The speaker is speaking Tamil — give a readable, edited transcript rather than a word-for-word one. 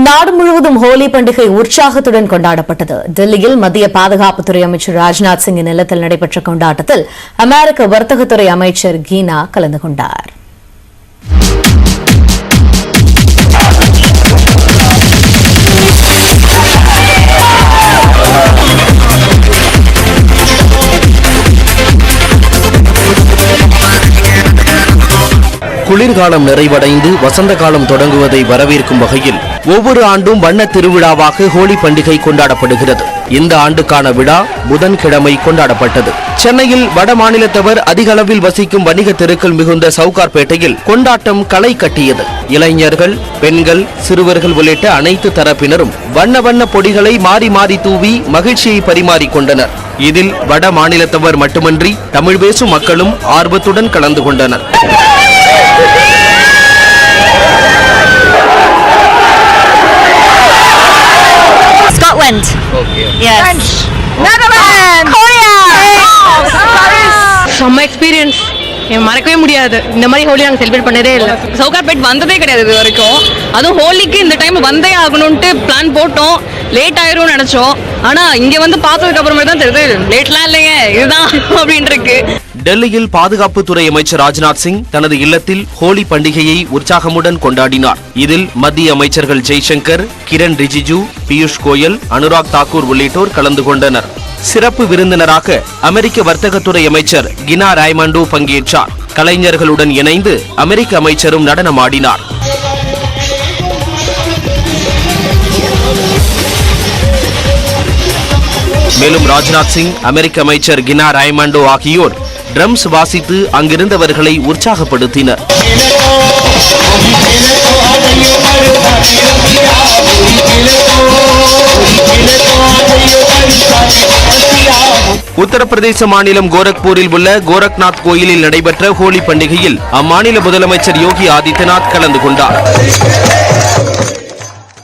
நாடு முழுவதும் ஹோலி பண்டிகை உற்சாகத்துடன் கொண்டாடப்பட்டது. டெல்லியில் மத்திய பாதுகாப்புத்துறை அமைச்சர் ராஜ்நாத் சிங்கின் இல்லத்தில் நடைபெற்ற கொண்டாட்டத்தில் அமெரிக்க வர்த்தகத்துறை அமைச்சர் கீனா கலந்து கொண்டார். குளிர்காலம் நிறைவடைந்து வசந்த காலம் தொடங்குவதை வரவேற்கும் வகையில் ஒவ்வொரு ஆண்டும் வண்ண திருவிழாவாக ஹோலி பண்டிகை கொண்டாடப்படுகிறது. இந்த ஆண்டுக்கான விழா புதன்கிழமை கொண்டாடப்பட்டது. சென்னையில் வட மாநிலத்தவர் அதிக அளவில் வசிக்கும் வணிக தெருக்கள் மிகுந்த சவுகார்பேட்டையில் கொண்டாட்டம் களை கட்டியது. இளைஞர்கள், பெண்கள், சிறுவர்கள் உள்ளிட்ட அனைத்து தரப்பினரும் வண்ண வண்ண பொடிகளை மாறி மாறி தூவி மகிழ்ச்சியை பரிமாறிக்கொண்டனர். இதில் வட மாநிலத்தவர் மட்டுமன்றி தமிழ் பேசும் மக்களும் ஆர்வத்துடன் கலந்து கொண்டனர். Scotland. Okay. Yes. French. Netherlands. Korea. Paris. செம்ம எக்ஸ்பீரியன்ஸ், மறக்கவே முடியாது. இந்த மாதிரி ஹோலி நாங்கள் செலிப்ரேட் பண்ணதே இல்லை. சவுகார்பேட் வந்ததே கிடையாது இது வரைக்கும். அதுவும் ஹோலிக்கு இந்த டைம் வந்தே ஆகணும்ட்டு பிளான் போட்டோம். லேட் ஆயிரும்னு நினைச்சோம். ஆனா இங்க வந்து பார்த்ததுக்கு அப்புறமே தான் தெரியுது லேட்லாம் இல்லைங்க, இதுதான் அப்படின்னு இருக்கு. டெல்லியில் பாதுகாப்புத்துறை அமைச்சர் ராஜ்நாத் சிங் தனது இல்லத்தில் ஹோலி பண்டிகையை உற்சாகமுடன் கொண்டாடினார். இதில் மத்திய அமைச்சர்கள் ஜெய்சங்கர், கிரண் ரிஜிஜு, பியூஷ் கோயல், அனுராக் தாக்கூர் உள்ளிட்டோர் கலந்து கொண்டனர். சிறப்பு விருந்தினராக அமெரிக்க வர்த்தகத்துறை அமைச்சர் கினா ராய்மண்டோ பங்கேற்றார். கலைஞர்களுடன் இணைந்து அமெரிக்க அமைச்சரும் நடனமாடினார். மேலும் ராஜ்நாத் சிங், அமெரிக்க அமைச்சர் கினா ராய்மண்டோ ஆகியோர் ட்ரம்ஸ் வாசித்து அங்கிருந்தவர்களை உற்சாகப்படுத்தினர். உத்தரப்பிரதேச மாநிலம் கோரக்பூரில் உள்ள கோரக்நாத் கோயிலில் நடைபெற்ற ஹோலி பண்டிகையில் அம்மாநில முதலமைச்சர் யோகி ஆதித்யநாத் கலந்து கொண்டார்.